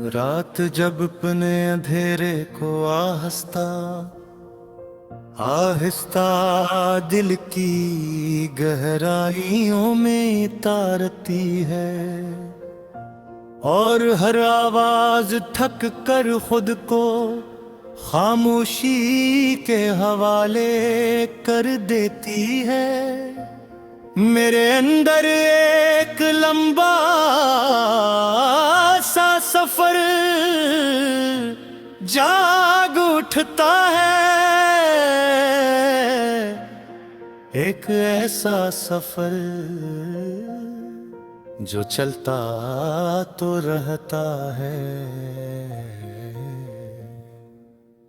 रात जब अपने अंधेरे को आहस्ता आहिस्ता दिल की गहराइयों में तारती है, और हर आवाज थक कर खुद को खामोशी के हवाले कर देती है। मेरे अंदर एक लंबा सा सफर जाग उठता है, एक ऐसा सफर जो चलता तो रहता है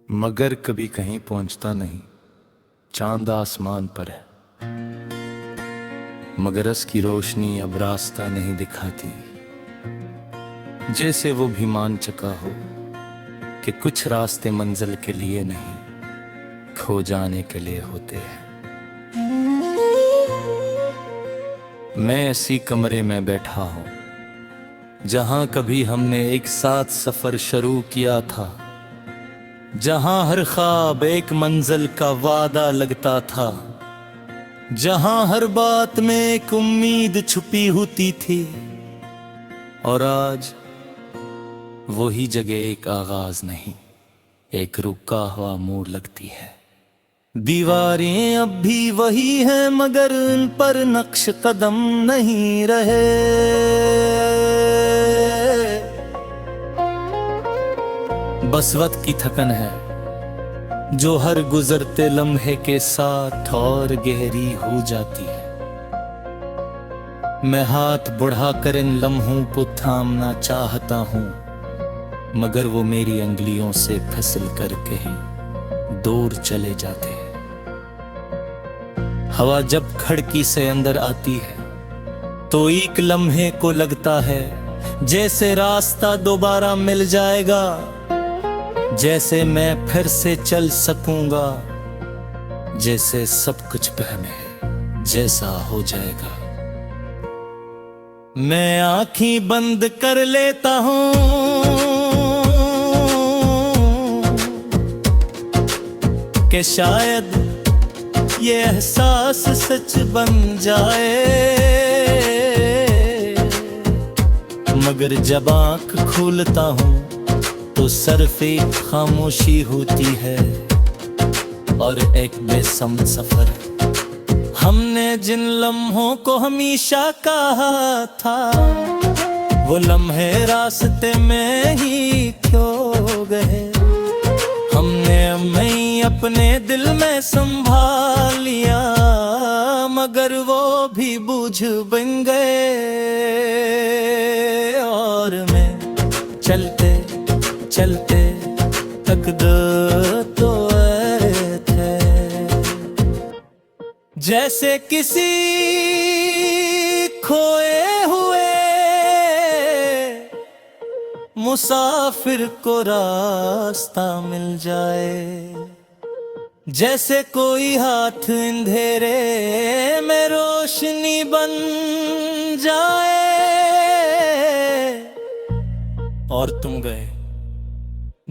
मगर कभी कहीं पहुंचता नहीं। चांद आसमान पर है मगर उसकी रोशनी अब रास्ता नहीं दिखाती, जैसे वो भी मान चुका हो कि कुछ रास्ते मंजिल के लिए नहीं, खो जाने के लिए होते हैं। मैं ऐसी कमरे में बैठा हूं जहां कभी हमने एक साथ सफर शुरू किया था, जहां हर ख्वाब एक मंजिल का वादा लगता था, जहां हर बात में एक उम्मीद छुपी होती थी, और आज वही जगह एक आगाज नहीं, एक रुका हुआ मोड़ लगती है। दीवारें अब भी वही हैं मगर उन पर नक्श कदम नहीं रहे। बस वक्त की थकन है जो हर गुजरते लम्हे के साथ और गहरी हो जाती है। मैं हाथ बढ़ाकर इन लम्हों को थामना चाहता हूं मगर वो मेरी अंगुलियों से फिसल कर कहीं दूर चले जाते हैं। हवा जब खिड़की से अंदर आती है तो एक लम्हे को लगता है जैसे रास्ता दोबारा मिल जाएगा, जैसे मैं फिर से चल सकूंगा, जैसे सब कुछ पहले जैसा हो जाएगा। मैं आंखें बंद कर लेता हूं कि शायद ये एहसास सच बन जाए, मगर जब आंख खोलता हूं तो सिर्फ एक खामोशी होती है और एक बेसम सफर। हमने जिन लम्हों को हमेशा कहा था वो लम्हे रास्ते में ही खो गए। हमने मैं अपने दिल में संभाल लिया मगर वो भी बूझ बन गए, और मैं चलते चलते तक दो तो थे जैसे किसी खोए हुए मुसाफिर को रास्ता मिल जाए, जैसे कोई हाथ अंधेरे में रोशनी बन जाए और तुम गए,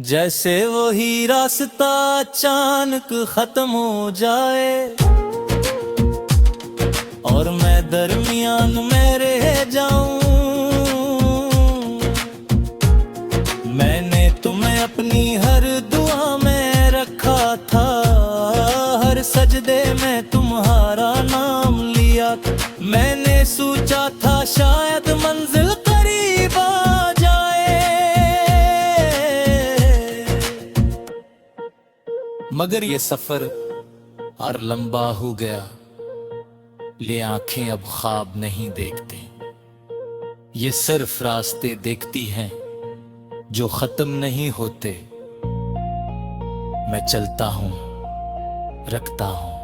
जैसे वही रास्ता अचानक खत्म हो जाए और मैं दरमियान में रह जाऊं। मैंने तुम्हें अपनी हर दुआ में रखा था, हर सजदे में तुम्हारा नाम लिया था। मैंने सोचा था शायद मंजिल करीब आ जाए, मगर ये सफर और लंबा हो गया। ये आंखें अब ख्वाब नहीं देखती, ये सिर्फ रास्ते देखती हैं जो खत्म नहीं होते। मैं चलता हूं, रखता हूं,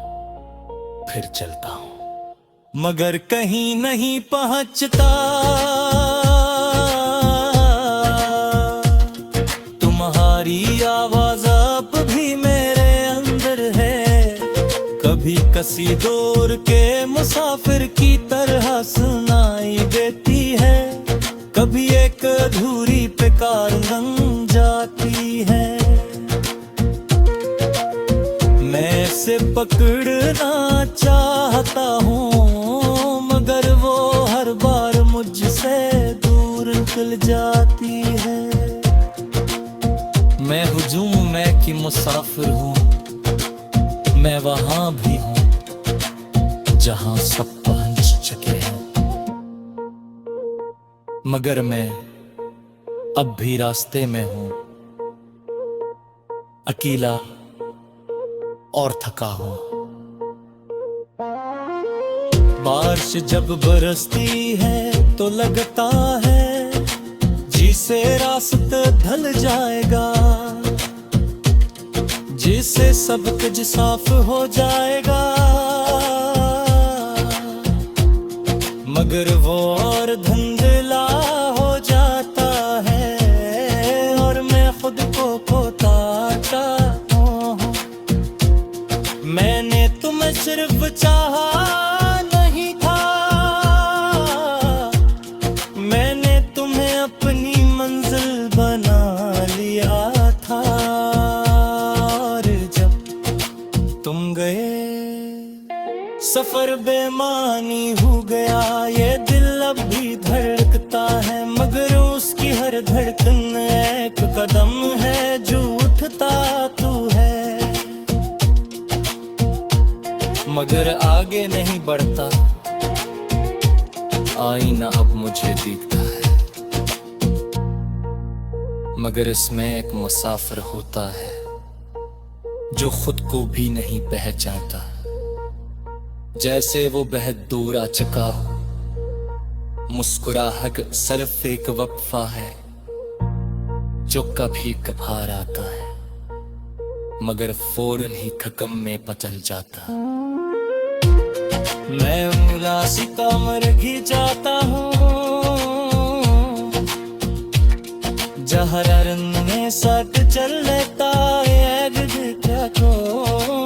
फिर चलता हूं, मगर कहीं नहीं पहुंचता। तुम्हारी आवाज अब भी मेरे अंदर है, कभी किसी दौर के मुसाफिर की तरह सुनाई देती है। एक अधूरी पे कार रंग जाती है। मैं से पकड़ना चाहता हूँ मगर वो हर बार मुझसे दूर निकल जाती है। मैं हुजूम मैं कि मुसाफिर हूँ, मैं वहां भी हूँ जहां सब पहुंच चुके हैं, मगर मैं अब भी रास्ते में हूँ, अकेला और थका हूँ। बारिश जब बरसती है तो लगता है जिसे रास्ता ढल जाएगा, जिससे सब कुछ साफ हो जाएगा, मगर वो और धुंधला हो जाता है और मैं खुद को खोता हूँ। मैंने तुम्हें सिर्फ चाहा नहीं था, मैंने तुम्हें अपनी मंजिल बना लिया था। तुम गए सफर बेमानी हो गया, ये दिल अब भी धड़कता है, मगर उसकी हर धड़कन एक कदम है जो उठता तू है, मगर आगे नहीं बढ़ता। आईना अब मुझे दिखता है, मगर इसमें एक मुसाफिर होता है जो खुद को भी नहीं पहचानता, जैसे वो बेहद दूर आ चुका हो। मुस्कुराहट सिर्फ एक वक्फा है जो कभी कभार आता है, मगर फौरन ही खत्म में बदल जाता। मैं उदासी का मरघी जाता हूँ जहाँ रंग में साथ चल लेता है क्या को,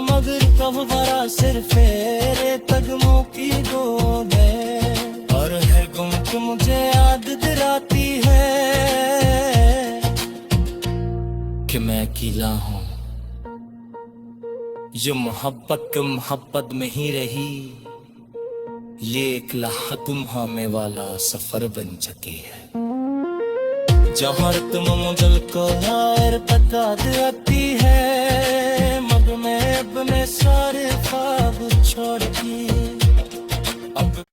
मगर कब बड़ा सिर फेरे कदमों की गोद है, और है गुम के मुझे याद दिलाती है कि मैं अकेला हूँ। ये मोहब्बत में ही रही, ये एक गुम में वाला सफर बन चुकी है, जहाँ तुम मुझल को नायर पता देती है, मगर मैं अपने सारे ख्वाब छोड़ के अब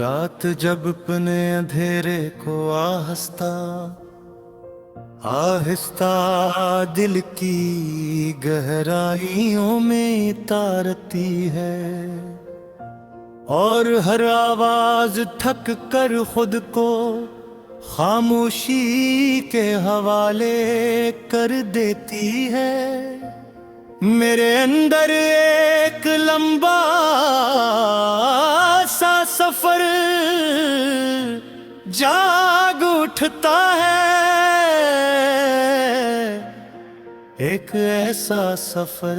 रात जब अपने अंधेरे को आहिस्ता आहिस्ता दिल की गहराइयों में तारती है, और हर आवाज थक कर खुद को खामोशी के हवाले कर देती है। मेरे अंदर एक लंबा सा सफर जाग उठता है, एक ऐसा सफर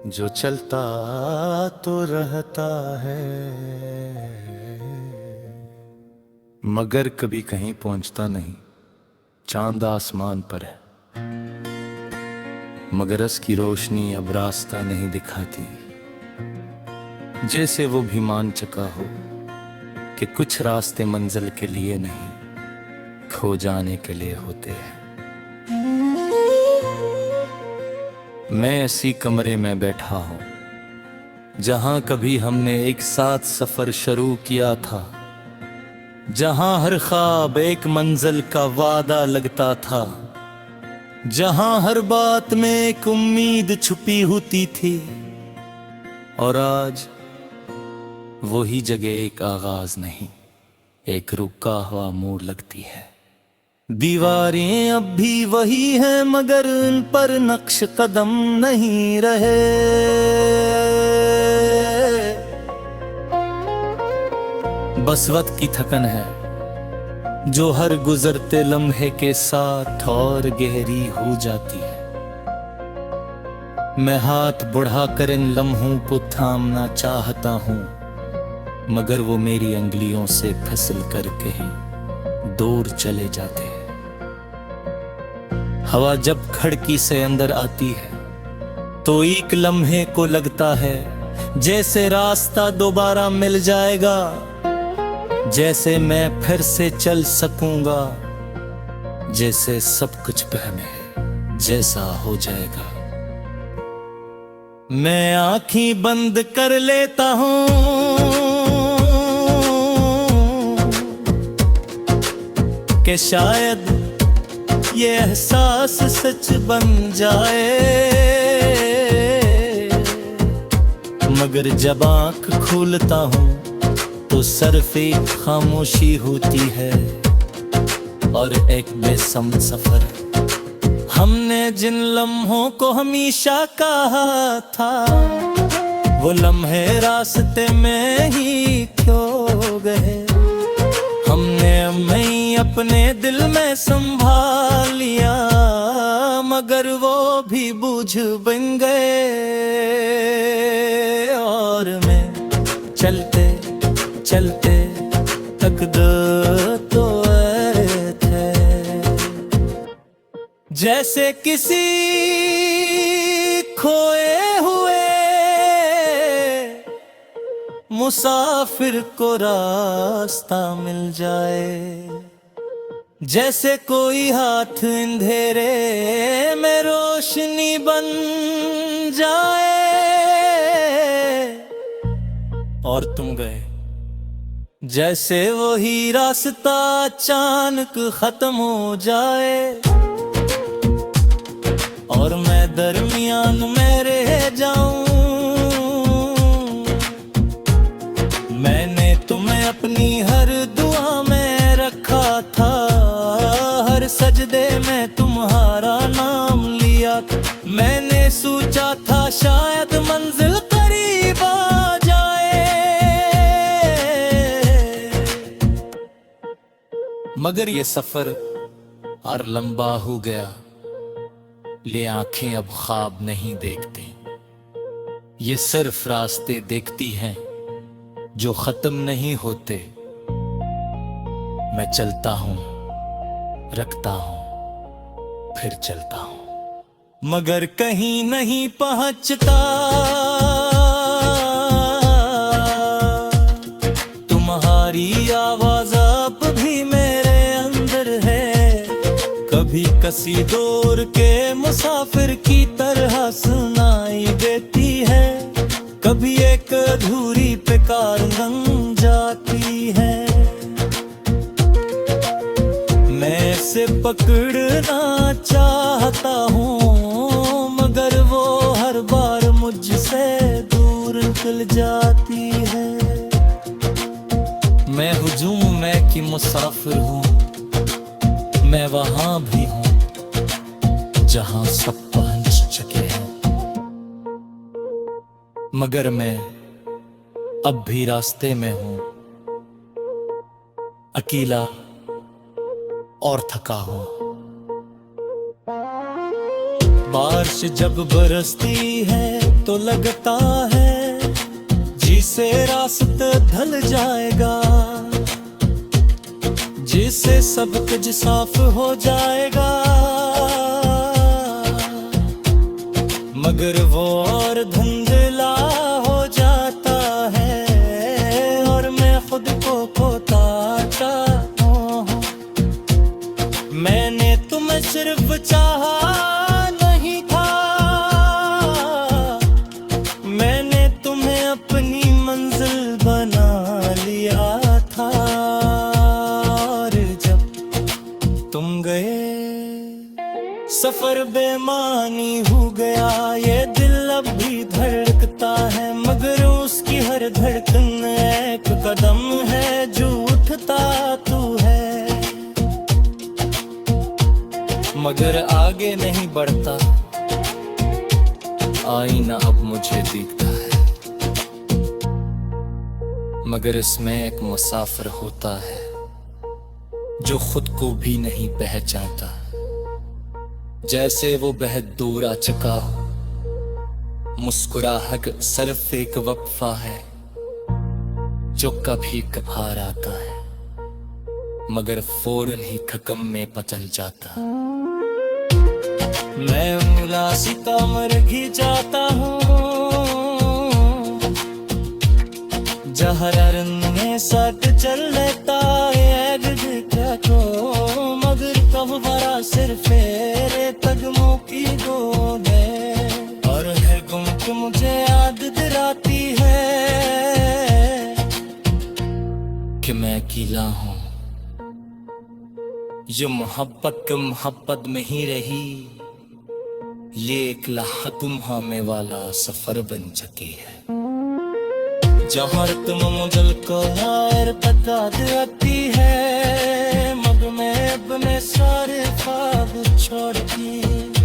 जो चलता तो रहता है, मगर कभी कहीं पहुंचता नहीं। चांद आसमान पर है, मगर उसकी रोशनी अब रास्ता नहीं दिखाती, जैसे वो भी मान चुका हो कि कुछ रास्ते मंजिल के लिए नहीं, खो जाने के लिए होते हैं। मैं ऐसी कमरे में बैठा हूँ जहाँ कभी हमने एक साथ सफर शुरू किया था, जहाँ हर ख्वाब एक मंजिल का वादा लगता था, जहाँ हर बात में एक उम्मीद छुपी होती थी, और आज वही जगह एक आगाज नहीं, एक रुका हुआ मोड़ लगती है। दीवारें अब भी वही हैं, मगर उन पर नक्श कदम नहीं रहे। बस वक्त की थकन है जो हर गुजरते लम्हे के साथ और गहरी हो जाती है। मैं हाथ बढ़ाकर इन लम्हों को थामना चाहता हूँ, मगर वो मेरी अंगुलियों से फिसल कर कहीं दूर चले जाते हैं। हवा जब खिड़की से अंदर आती है तो एक लम्हे को लगता है जैसे रास्ता दोबारा मिल जाएगा, जैसे मैं फिर से चल सकूंगा, जैसे सब कुछ पहले जैसा हो जाएगा। मैं आँखें बंद कर लेता हूँ कि शायद ये एहसास सच बन जाए, मगर जब आँख खोलता हूँ तो सरफे खामोशी होती है और एक बेसम सफर। हमने जिन लम्हों को हमेशा कहा था, वो लम्हे रास्ते में ही खो गए। हमने हमें अपने दिल में संभाल लिया, मगर वो भी बूझ बन गए। और मैं चलते चलते तक तो थे, जैसे किसी खोए हुए मुसाफिर को रास्ता मिल जाए, जैसे कोई हाथ अंधेरे में रोशनी बन जाए। और तुम गए जैसे वही रास्ता अचानक खत्म हो जाए, और मैं दरमियान में रह जाऊं। मैंने तुम्हें अपनी हर दुआ में रखा था, हर सजदे में तुम्हारा नाम लिया। मैंने सोचा था शायद मंजिल करीब आ जाए, मगर ये सफर और लंबा हो गया। ये आंखें अब ख्वाब नहीं देखती, ये सिर्फ रास्ते देखती हैं जो खत्म नहीं होते। मैं चलता हूं, रखता हूं, फिर चलता हूं, मगर कहीं नहीं पहुंचता। तुम्हारी आवाज अब भी मेरे अंदर है, कभी किसी दौर के मुसाफिर की तरह सुनाई देती है, कभी एक अधूरी पुकार बन जाती है। मैं इसे पकड़ना चाहता हूँ, मगर वो हर बार मुझसे दूर निकल जाती है। मैं हुजूम मैं कि मुसाफिर हूँ, मैं वहां भी हूँ जहां सब पहुंच चुके हैं, मगर मैं अब भी रास्ते में हूं, अकेला और थका हूं। बारिश जब बरसती है तो लगता है जिसे रास्ता ढल जाएगा, जिससे सब कुछ साफ हो जाएगा, मगर वो और धुंधला हो जाता है, और मैं खुद को खोता चाहता हूँ। मैंने तुम्हें सिर्फ चाहा नहीं था, मैंने तुम्हें अपनी मंजिल बना लिया था। तुम गए सफर बेमानी हो गया, ये दिल अब भी धड़कता है, मगर उसकी हर धड़कन एक कदम है जो उठता तू है, मगर आगे नहीं बढ़ता। आईना अब मुझे दिखता है, मगर इसमें एक मुसाफिर होता है जो खुद को भी नहीं पहचानता, जैसे वो बेहद दूर आ चुका हो, मुस्कुराहट सिर्फ एक वक्फा है जो कभी कभार आता है मगर फौरन ही खत्म में पचल जाता। मैं उंगला सितमर घी जाता हूँ जहर में सट चल लेता है को मगर कब बड़ा सिर्फ फेरे कदमों की गोद है और है गुम के मुझे याद दिलाती है कि मैं अकेला हूँ। ये मोहब्बत में ही रही ये एक तुम हमें वाला सफर बन चुकी है जहाँ तुम मुझल को यार पता देती है मग में अपने सारे ख्वाब छोड़ दी।